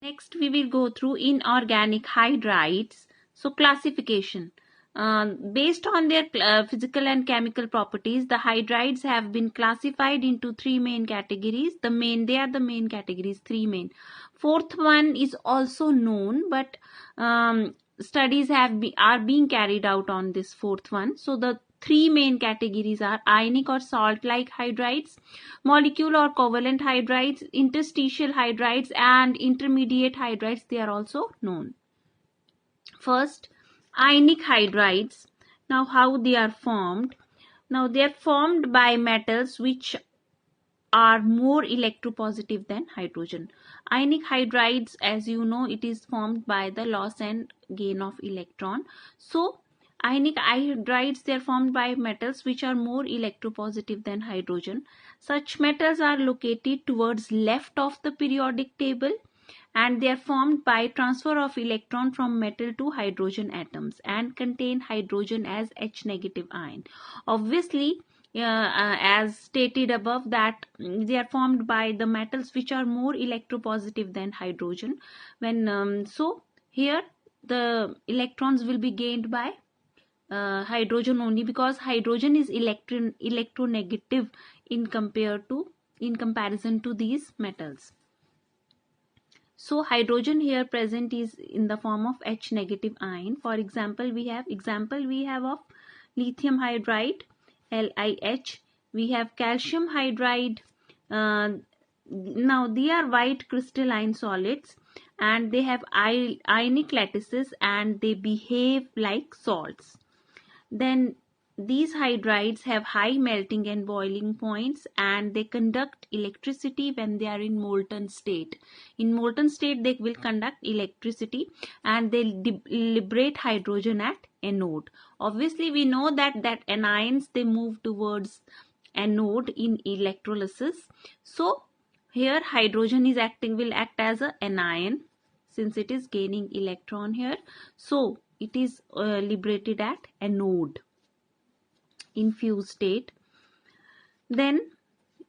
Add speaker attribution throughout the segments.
Speaker 1: Next, we will go through inorganic hydrides. So, classification. Based on their physical and chemical properties, the hydrides have been classified into three main categories. They are the main categories, three main. Fourth one is also known, but studies are being carried out on this fourth one. So, the three main categories are ionic or salt-like hydrides, molecule or covalent hydrides, interstitial hydrides, and intermediate hydrides. They are also known. First, ionic hydrides. Now, how they are formed? Now, they are formed by metals which are more electropositive than hydrogen. Ionic hydrides, as you know, it is formed by the loss and gain of electron. So, ionic hydrides, they are formed by metals which are more electropositive than hydrogen. Such metals are located towards left of the periodic table, and they are formed by transfer of electron from metal to hydrogen atoms and contain hydrogen as H negative ion. Obviously, as stated above, that they are formed by the metals which are more electropositive than hydrogen. So here the electrons will be gained by hydrogen only, because hydrogen is electronegative in comparison to these metals. So hydrogen here present is in the form of H negative ion. For example, we have of lithium hydride, LiH. We have calcium hydride. Now they are white crystalline solids, and they have ionic lattices, and they behave like salts. Then these hydrides have high melting and boiling points, and they conduct electricity when they are in molten state. In molten state, they will conduct electricity, and they liberate hydrogen at anode. Obviously, we know that anions, they move towards anode in electrolysis. So here hydrogen will act as an anion, since it is gaining electron here. So it is liberated at anode in fused state. Then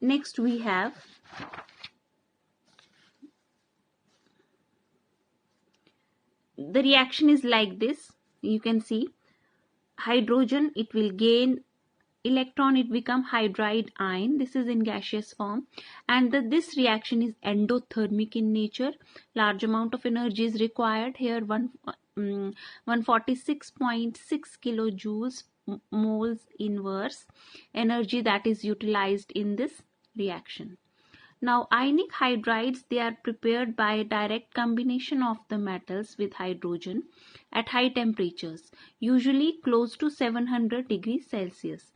Speaker 1: next we have the reaction is like this. You can see hydrogen, it will gain electron, it become hydride ion. This is in gaseous form, and this reaction is endothermic in nature. Large amount of energy is required here. 146.6 kilojoules moles inverse energy that is utilized in this reaction. Now, ionic hydrides, they are prepared by a direct combination of the metals with hydrogen at high temperatures, usually close to 700 degrees Celsius.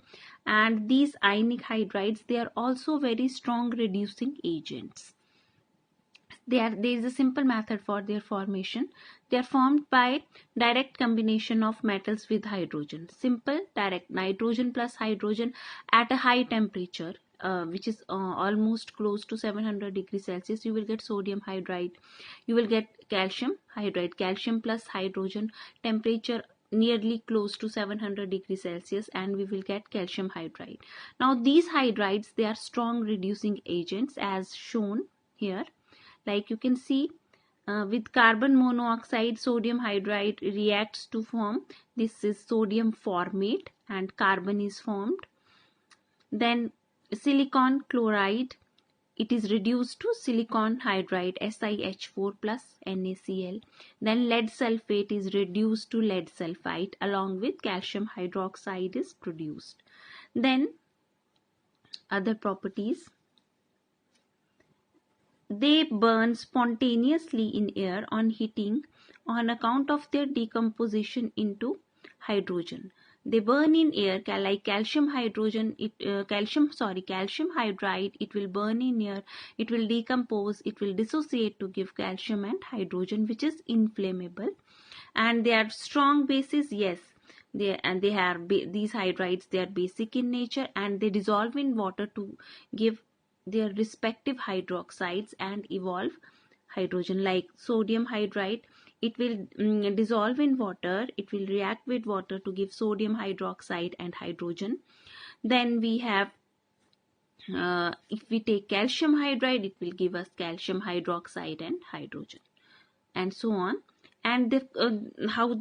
Speaker 1: And these ionic hydrides, they are also very strong reducing agents. There is a simple method for their formation. They are formed by direct combination of metals with hydrogen. Simple, direct, nitrogen plus hydrogen at a high temperature, which is almost close to 700 degrees Celsius. You will get sodium hydride. You will get calcium hydride. Calcium plus hydrogen, temperature nearly close to 700 degrees Celsius, and we will get calcium hydride. Now these hydrides, they are strong reducing agents as shown here. Like you can see, with carbon monoxide, sodium hydride reacts to form, this is sodium formate, and carbon is formed. Then silicon chloride, it is reduced to silicon hydride, SiH4 plus NaCl. Then lead sulfate is reduced to lead sulfide, along with calcium hydroxide is produced. Then other properties. They burn spontaneously in air on heating on account of their decomposition into hydrogen. They burn in air like calcium hydride, it will burn in air, it will decompose, it will dissociate to give calcium and hydrogen, which is inflammable. And they are strong bases, yes. These hydrides, they are basic in nature, and they dissolve in water to give their respective hydroxides and evolve hydrogen. Like sodium hydride, it will dissolve in water, it will react with water to give sodium hydroxide and hydrogen. Then we have, if we take calcium hydride, it will give us calcium hydroxide and hydrogen. and so on. And how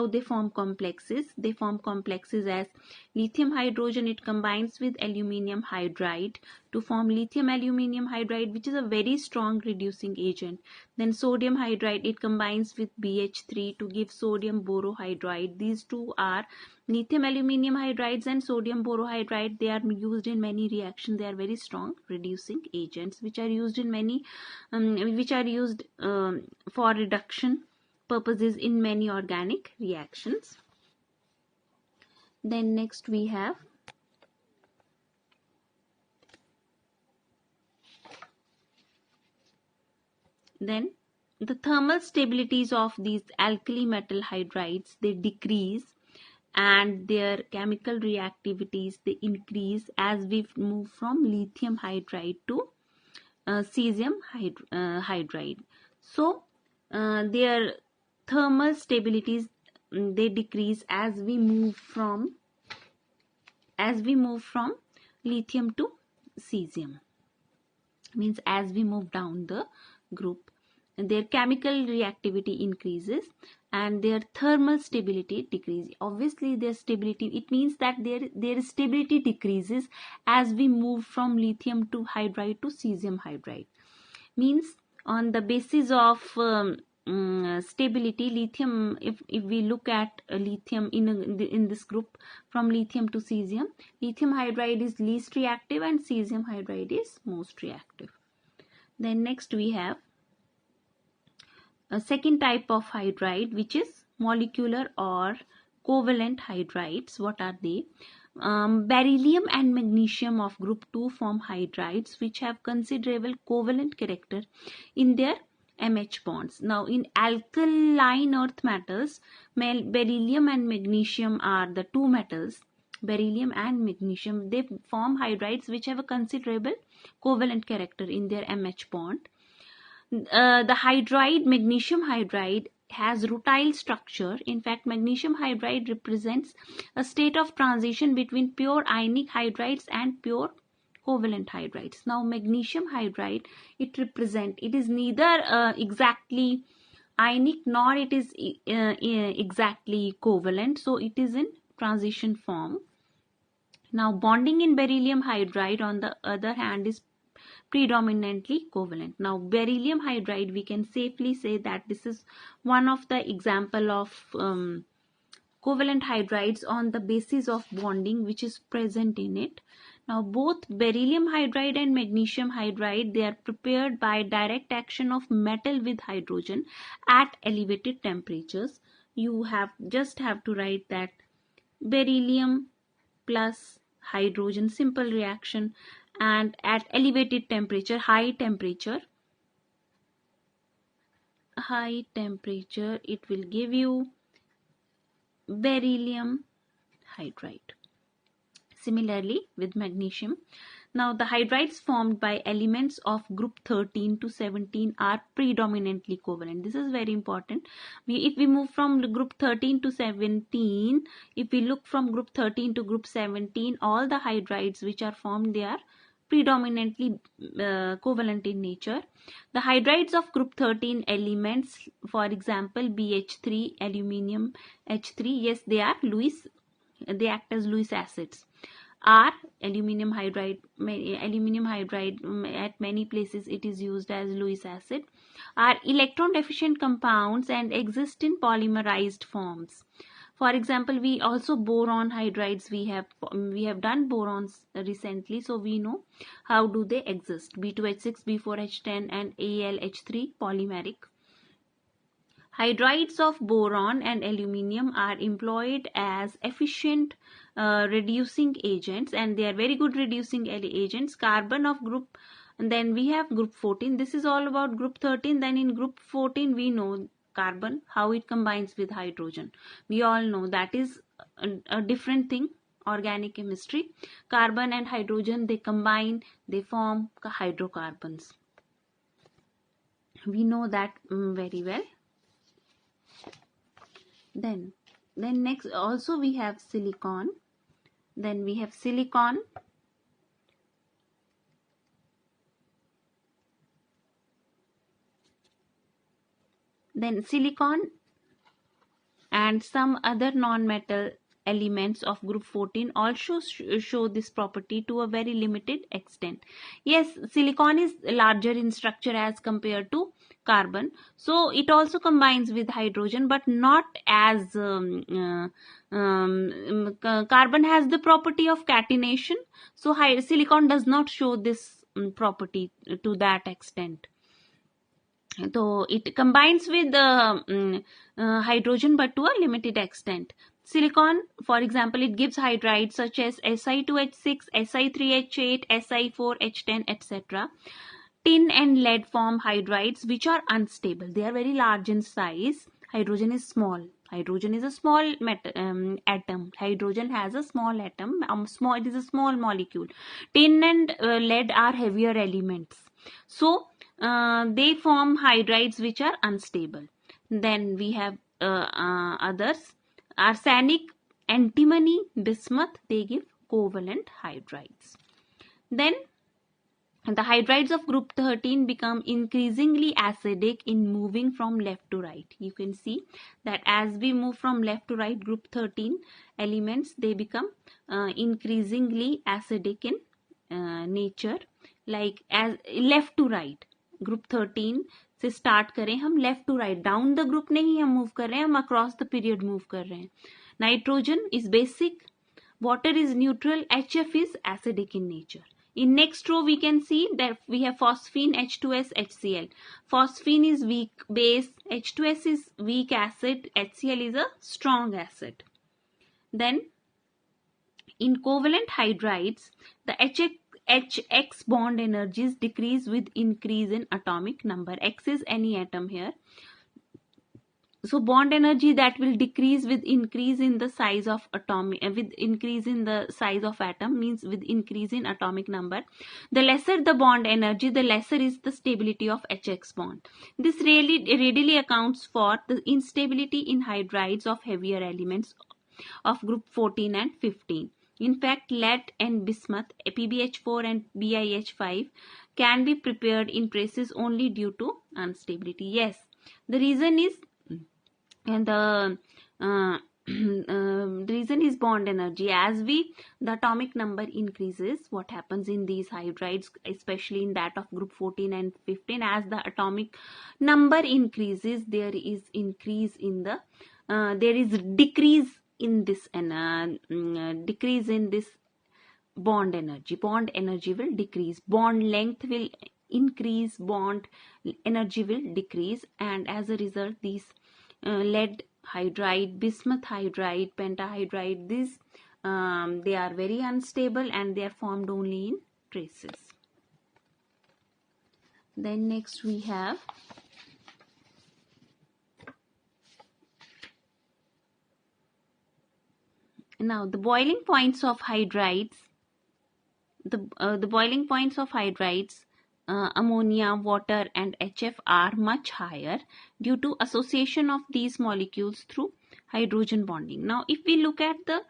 Speaker 1: they form complexes. They form complexes as lithium hydrogen. It combines with aluminium hydride to form lithium aluminium hydride, which is a very strong reducing agent. Then sodium hydride, it combines with BH3 to give sodium borohydride. These two are lithium aluminium hydrides and sodium borohydride. They are used in many reactions. They are very strong reducing agents, which are used in many for reduction purposes in many organic reactions. Then next we have then the thermal stabilities of these alkali metal hydrides, they decrease, and their chemical reactivities, they increase as we move from lithium hydride to cesium hydride. So their thermal stabilities, they decrease as we move from lithium to cesium. Means as we move down the group, their chemical reactivity increases and their thermal stability decreases. Obviously their stability, it means that their stability decreases as we move from lithium to hydride to cesium hydride. Means on the basis of stability, lithium, if we look at lithium in this group from lithium to cesium, lithium hydride is least reactive and cesium hydride is most reactive. Then next we have a second type of hydride, which is molecular or covalent hydrides. What are they? Beryllium and magnesium of group 2 form hydrides which have considerable covalent character in their MH bonds. Now in alkaline earth metals, beryllium and magnesium are the two metals. Beryllium and magnesium, they form hydrides which have a considerable covalent character in their MH bond. The hydride, magnesium hydride, has rutile structure. In fact, magnesium hydride represents a state of transition between pure ionic hydrides and pure covalent hydrides. Now magnesium hydride, it is neither exactly ionic nor it is exactly covalent, so it is in transition form. Now bonding in beryllium hydride on the other hand is predominantly covalent. Now beryllium hydride, we can safely say that this is one of the example of covalent hydrides on the basis of bonding which is present in it. Now both beryllium hydride and magnesium hydride, they are prepared by direct action of metal with hydrogen at elevated temperatures. You just have to write that beryllium plus hydrogen, simple reaction, and at elevated temperature, high temperature, it will give you beryllium hydride. Similarly with magnesium. Now the hydrides formed by elements of group 13 to 17 are predominantly covalent. This is very important. If we move from the group 13 to 17, if we look from group 13 to group 17, all the hydrides which are formed, they are predominantly covalent in nature. The hydrides of group 13 elements, for example BH3, aluminium H3, yes, they act as Lewis acids. Are aluminium hydride at many places it is used as Lewis acid, are electron deficient compounds and exist in polymerized forms. For example, we also boron hydrides, we have done borons recently, so we know how do they exist. B2H6, B4H10 and AlH3 polymeric. Hydrides of boron and aluminium are employed as efficient reducing agents, and they are very good reducing agents. Carbon of group, and then we have group 14. This is all about group 13. Then in group 14 we know carbon, how it combines with hydrogen. We all know that is a different thing, organic chemistry. Carbon and hydrogen, they combine, they form hydrocarbons. We know that very well. Then next also we have silicon. Then we have silicon. Then silicon and some other non-metal elements of group 14 also show this property to a very limited extent. Yes, silicon is larger in structure as compared to carbon, so it also combines with hydrogen, but not as carbon has the property of catenation, so silicon does not show this property to that extent. So it combines with the hydrogen, but to a limited extent. Silicon, for example, it gives hydrides such as Si2H6, Si3H8, Si4H10, etc. Tin and lead form hydrides which are unstable. They are very large in size. Hydrogen is small. Hydrogen is a small atom. Hydrogen has a small atom. It is a small molecule. Tin and lead are heavier elements. So they form hydrides which are unstable. Then we have others. Arsenic, antimony, bismuth, they give covalent hydrides. Then the hydrides of group 13 become increasingly acidic in moving from left to right. You can see that as we move from left to right, group 13 elements, they become increasingly acidic in nature, like as left to right. Group 13 से start करें हम left to right, down the group नहीं हम move कर रहे हैं, हम across the period move कर रहे हैं. Nitrogen is basic, water is neutral, HF is acidic in nature. In next row we can see that we have phosphine, H2S, HCl. Phosphine is weak base, H2S is weak acid, HCl is a strong acid. Then in covalent hydrides, the HX bond energies decrease with increase in atomic number. X is any atom here. So bond energy that will decrease with increase in the size of with increase in the size of atom, means with increase in atomic number. The lesser the bond energy, the lesser is the stability of HX bond. This readily accounts for the instability in hydrides of heavier elements of group 14 and 15. In fact, lead and bismuth, PbH4 and BiH5 can be prepared in traces only due to instability. Yes, the reason is the reason is bond energy. As the atomic number increases, what happens in these hydrides, especially in that of group 14 and 15, as the atomic number increases, there is increase in the there is decrease in this decrease in this bond energy. Bond energy will decrease, bond length will increase, bond energy will decrease, and as a result these lead hydride, bismuth hydride, pentahydride, these they are very unstable and they are formed only in traces. Then next we have now the boiling points of hydrides. The boiling points of hydrides, ammonia, water and HF are much higher due to association of these molecules through hydrogen bonding. Now if we look at the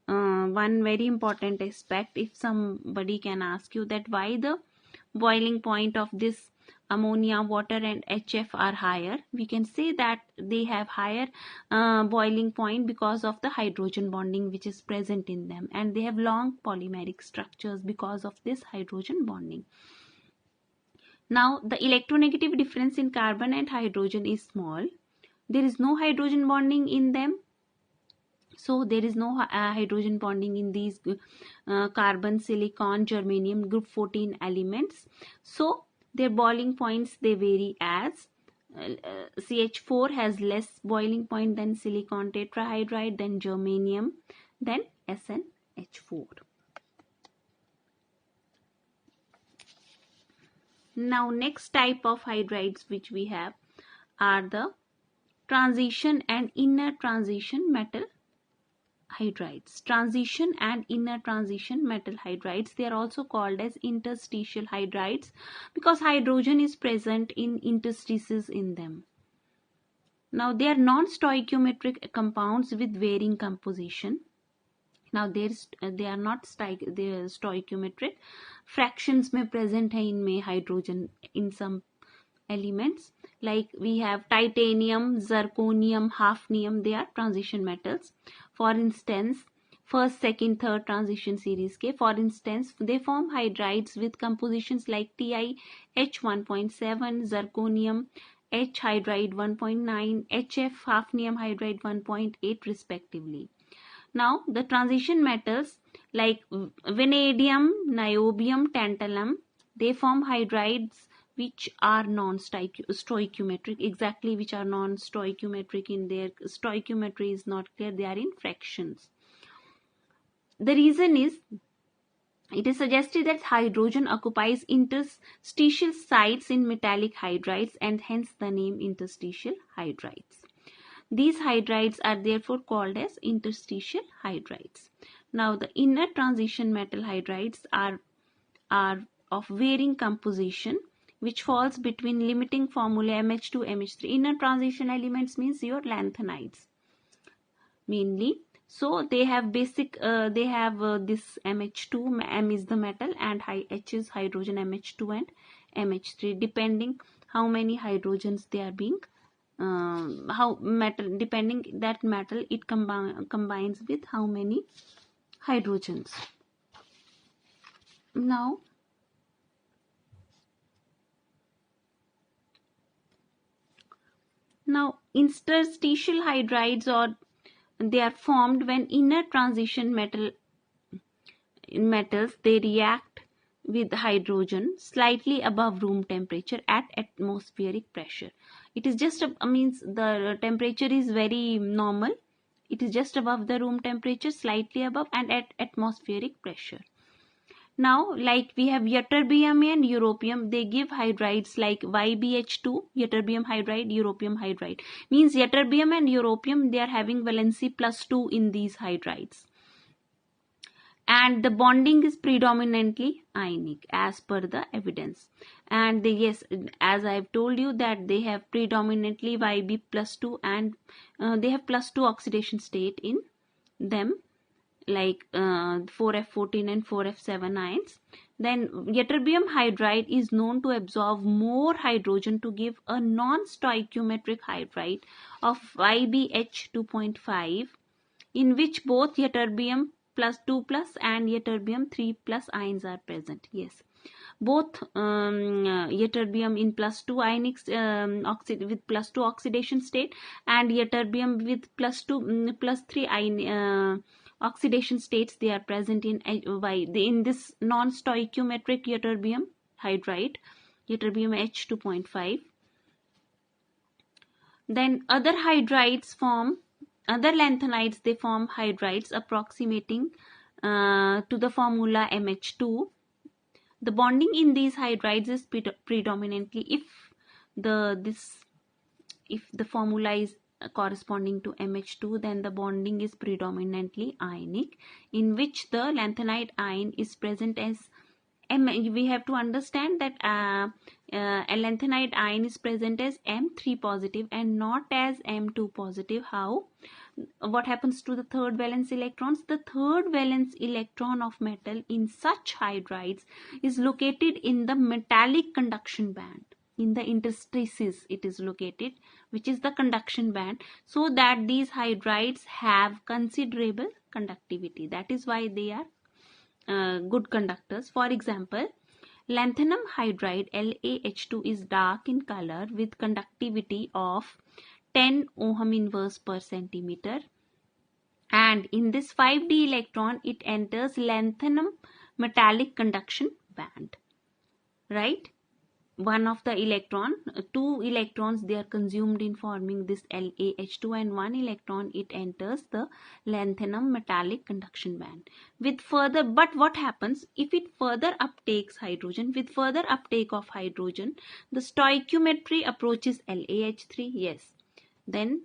Speaker 1: one very important aspect, if somebody can ask you that why the boiling point of this ammonia, water and HF are higher, we can say that they have higher boiling point because of the hydrogen bonding which is present in them, and they have long polymeric structures because of this hydrogen bonding. Now the electronegative difference in carbon and hydrogen is small. There is no hydrogen bonding in them. So there is no hydrogen bonding in these carbon, silicon, germanium group 14 elements. So their boiling points, they vary as CH4 has less boiling point than silicon tetrahydride, then germanium, then SnH4. Now next type of hydrides which we have are the transition and inner transition metal hydrides. Transition and inner transition metal hydrides, they are also called as interstitial hydrides because hydrogen is present in interstices in them. Now they are non-stoichiometric compounds with varying composition. Now they are not stoichiometric, fractions में present है इनमें hydrogen in some elements. Like we have titanium, zirconium, hafnium, they are transition metals. For instance, first, second, third transition series के, for instance, they form hydrides with compositions like Ti H 1.7, zirconium H hydride 1.9, HF hafnium hydride 1.8 respectively. Now the transition metals like vanadium, niobium, tantalum, they form hydrides which are non-stoichiometric, exactly which are non-stoichiometric. In their stoichiometry is not clear, they are in fractions. The reason is, it is suggested that hydrogen occupies interstitial sites in metallic hydrides and hence the name interstitial hydrides. These hydrides are therefore called as interstitial hydrides. Now the inner transition metal hydrides are of varying composition, which falls between limiting formula MH2, MH3. Inner transition elements means your lanthanides mainly. So they have basic, this MH2, M is the metal and H is hydrogen, MH2 and MH3, depending how many hydrogens they are being, how metal, depending that metal it combines with how many hydrogens. Now interstitial hydrides, or they are formed when inner transition metals they react with hydrogen slightly above room temperature at atmospheric pressure. It is just means the temperature is very normal. It is just above the room temperature, slightly above, and at atmospheric pressure. Now, like we have ytterbium and europium, they give hydrides like YbH2, ytterbium hydride, europium hydride. Means ytterbium and europium, they are having valency +2 in these hydrides. And the bonding is predominantly ionic as per the evidence. And yes, as I have told you that they have predominantly Yb +2 and they have +2 oxidation state in them, like 4F14 and 4F7 ions. Then ytterbium hydride is known to absorb more hydrogen to give a non-stoichiometric hydride of YbH2.5, in which both ytterbium +2+ and ytterbium 3+ ions are present. Yes, both ytterbium in +2 ionic with +2 oxidation state and ytterbium with +3 ion oxidation states, they are present in this non-stoichiometric ytterbium hydride, ytterbium H2.5. Then other lanthanides, they form hydrides approximating to the formula MH2. The bonding in these hydrides is predominantly, if the formula is corresponding to MH2, then the bonding is predominantly ionic, in which the lanthanide ion is present as we have to understand that a lanthanide ion is present as M3 positive and not as M2 positive. How? What happens to the third valence electrons? The third valence electron of metal in such hydrides is located in the metallic conduction band. In the interstices it is located, which is the conduction band, so that these hydrides have considerable conductivity. That is why they are good conductors. For example, lanthanum hydride LaH2 is dark in color with conductivity of 10 ohm inverse per centimeter, and in this 5d electron it enters lanthanum metallic conduction band, right? One of the two electrons, they are consumed in forming this LaH2, and one electron it enters the lanthanum metallic conduction band. But what happens if it further uptakes hydrogen? With further uptake of hydrogen, the stoichiometry approaches LaH3. Yes, then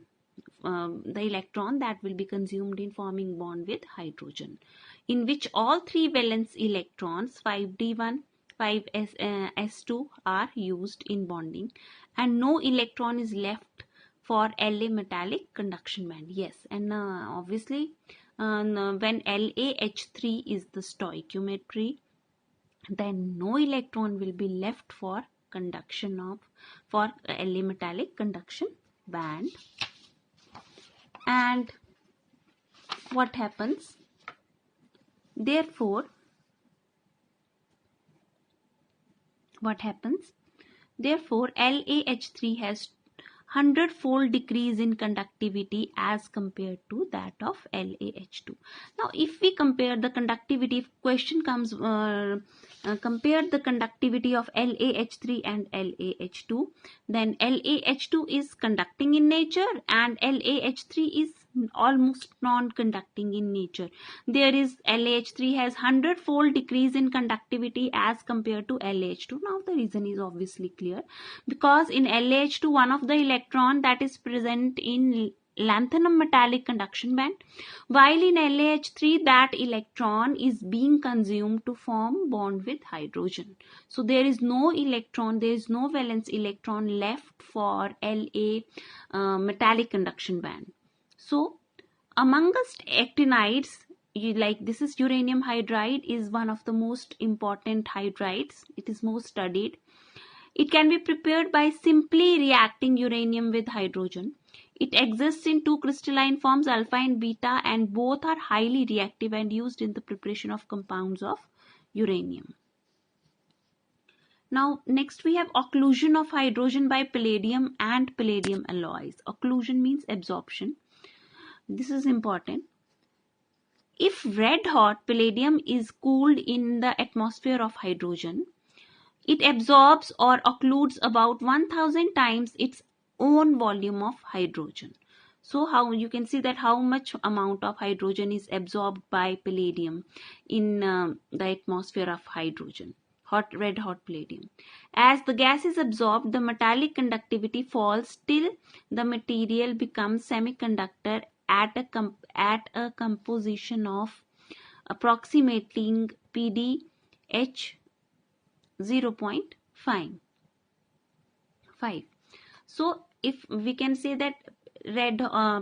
Speaker 1: the electron that will be consumed in forming bond with hydrogen, in which all three valence electrons 5d1 5s2 are used in bonding, and no electron is left for La metallic conduction band. Yes, and obviously when LaH3 is the stoichiometry, then no electron will be left for conduction of for La metallic conduction band. And what happens? Therefore, LaH3 has 100-fold decrease in conductivity as compared to that of LaH2. Now, if we compare the conductivity, if question comes, compare the conductivity of LaH3 and LaH2, then LaH2 is conducting in nature and LaH3 is almost non-conducting in nature. There is LaH3 has 100-fold decrease in conductivity as compared to LaH2. Now the reason is obviously clear, because in LaH2 one of the electron that is present in lanthanum metallic conduction band, while in LaH3 that electron is being consumed to form bond with hydrogen. So there is no electron, there is no valence electron left for La metallic conduction band. So amongst actinides, this is uranium hydride, is one of the most important hydrides. It is most studied. It can be prepared by simply reacting uranium with hydrogen. It exists in two crystalline forms, alpha and beta, and both are highly reactive and used in the preparation of compounds of uranium. Now, next we have occlusion of hydrogen by palladium and palladium alloys. Occlusion means absorption. This is important. If red hot palladium is cooled in the atmosphere of hydrogen, it absorbs or occludes about 1000 times its own volume of hydrogen. So how you can see that how much amount of hydrogen is absorbed by palladium in the atmosphere of hydrogen, red hot palladium. As the gas is absorbed, the metallic conductivity falls till the material becomes semiconductor at a composition of approximating pDH 0.5. So if we can say that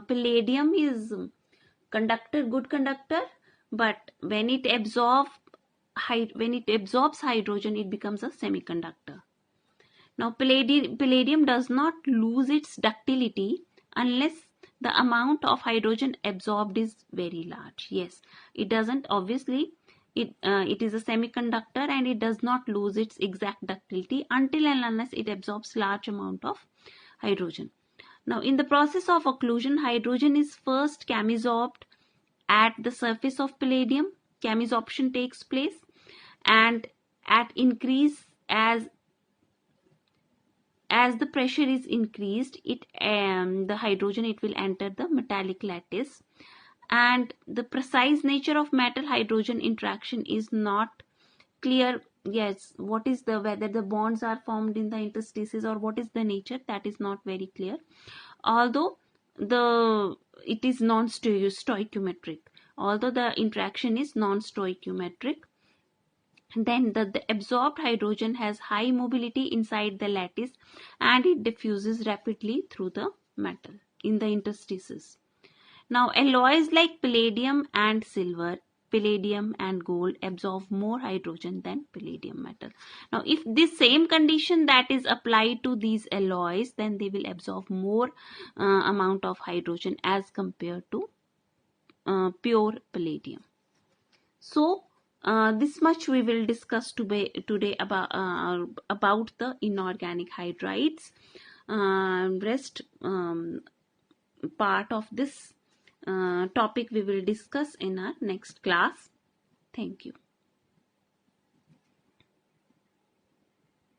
Speaker 1: palladium is good conductor, but when it absorbs hydrogen, it becomes a semiconductor. Now palladium does not lose its ductility unless the amount of hydrogen absorbed is very large. Yes, it doesn't, obviously. It is a semiconductor and it does not lose its exact ductility until and unless it absorbs large amount of hydrogen. Now, in the process of occlusion, hydrogen is first chemisorbed at the surface of palladium. Chemisorption takes place, and at increase as the pressure is increased, the hydrogen will enter the metallic lattice. And the precise nature of metal hydrogen interaction is not clear. Yes, what is whether the bonds are formed in the interstices or what is the nature, that is not very clear. Although it is non-stoichiometric, although the interaction is non-stoichiometric, then the absorbed hydrogen has high mobility inside the lattice and it diffuses rapidly through the metal in the interstices. Now, alloys like palladium and silver, palladium and gold absorb more hydrogen than palladium metal. Now, if this same condition that is applied to these alloys, then they will absorb more amount of hydrogen as compared to pure palladium. So, this much we will discuss today about the inorganic hydrides. Rest part of this topic we will discuss in our next class. Thank you.